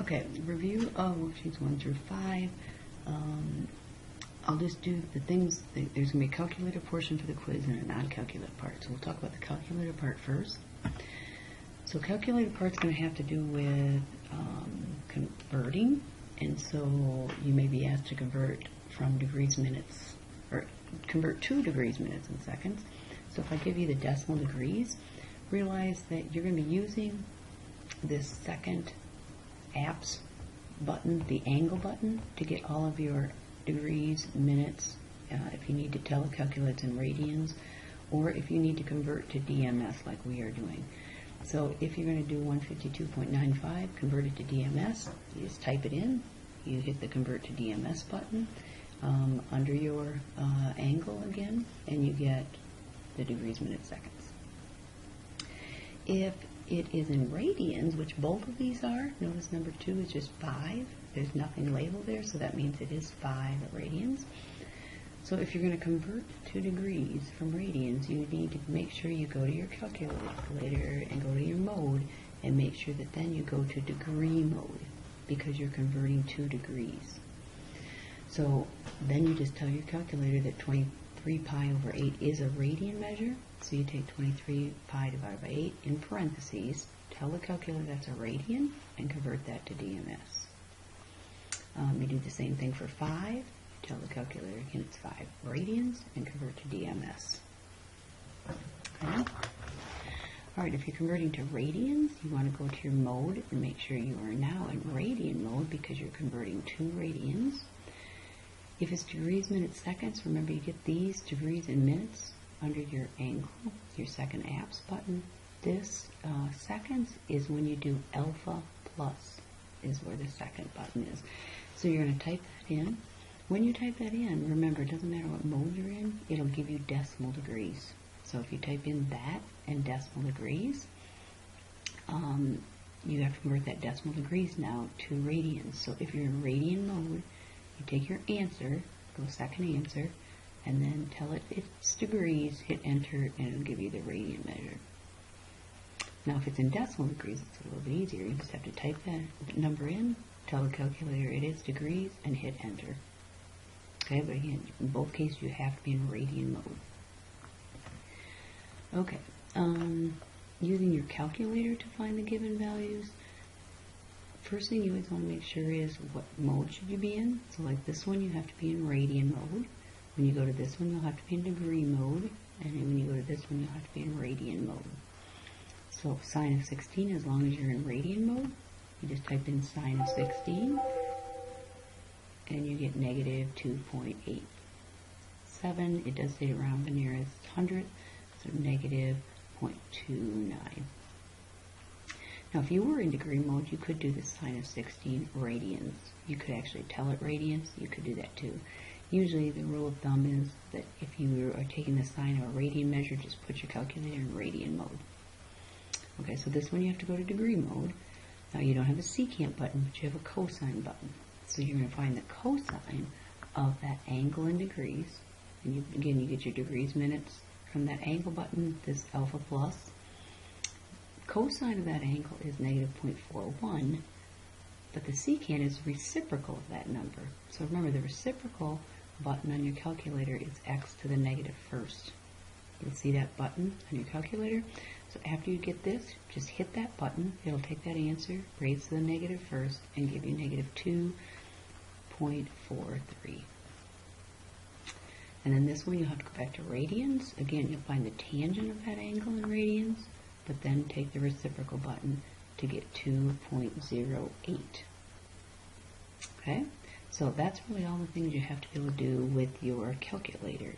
Okay, review of worksheets 1 through 5. I'll just do the things. There's going to be a calculator portion for the quiz and a non-calculator part. So we'll talk about the calculator part first. So calculator part's going to have to do with converting, and so you may be asked to convert from degrees minutes, or convert to degrees minutes and seconds. So if I give you the decimal degrees, realize that you're going to be using this second apps button, the angle button, to get all of your degrees, minutes, if you need to telecalculate in radians, or if you need to convert to DMS like we are doing. So if you're going to do 152.95, convert it to DMS, you just type it in, you hit the convert to DMS button under your angle again, and you get the degrees, minutes, seconds. If it is in radians, which both of these are, notice number 2 is just 5. There's nothing labeled there, so that means it is 5 radians. So if you're going to convert to degrees from radians, you need to make sure you go to your calculator and go to your mode and make sure that then you go to degree mode because you're converting to degrees. So then you just tell your calculator that 23 pi over 8 is a radian measure. So you take 23 pi divided by 8 in parentheses, tell the calculator that's a radian, and convert that to DMS. You do the same thing for 5. Tell the calculator again it's 5 radians, and convert to DMS. Okay. Alright, if you're converting to radians, you want to go to your mode and make sure you are now in radian mode because you're converting to radians. If it's degrees, minutes, seconds, remember you get these degrees and minutes under your angle, your second apps button. This seconds is when you do alpha plus, is where the second button is. So you're going to type that in. When you type that in, remember, it doesn't matter what mode you're in, it'll give you decimal degrees. So if you type in that and decimal degrees, you have to convert that decimal degrees now to radians. So if you're in radian mode, you take your answer, go second answer, and then tell it it's degrees, hit enter, and it'll give you the radian measure. Now if it's in decimal degrees, it's a little bit easier. You just have to type that number in, tell the calculator it is degrees, and hit enter. Okay, but again, in both cases you have to be in radian mode. Okay, using your calculator to find the given values, first thing you always want to make sure is what mode should you be in. So like this one, you have to be in radian mode. When you go to this one, you'll have to be in degree mode. And then when you go to this one, you'll have to be in radian mode. So sine of 16, as long as you're in radian mode, you just type in sine of 16, and you get negative 2.87. It does say around the nearest hundredth, so negative 0.29. Now, if you were in degree mode, you could do the sine of 16 radians. You could actually tell it radians. You could do that too. Usually, the rule of thumb is that if you are taking the sine of a radian measure, just put your calculator in radian mode. Okay, so this one you have to go to degree mode. Now, you don't have a secant button, but you have a cosine button. So you're going to find the cosine of that angle in degrees. And again, you get your degrees, minutes from that angle button, this alpha plus. Cosine of that angle is negative 0.41, but the secant is reciprocal of that number. So remember, the reciprocal button on your calculator is x to the negative first. You'll see that button on your calculator. So after you get this, just hit that button. It'll take that answer, raise to the negative first, and give you negative 2.43. And then this one, you'll have to go back to radians. Again, you'll find the tangent of that angle in radians, but then take the reciprocal button to get 2.08. Okay? So that's really all the things you have to be able to do with your calculator.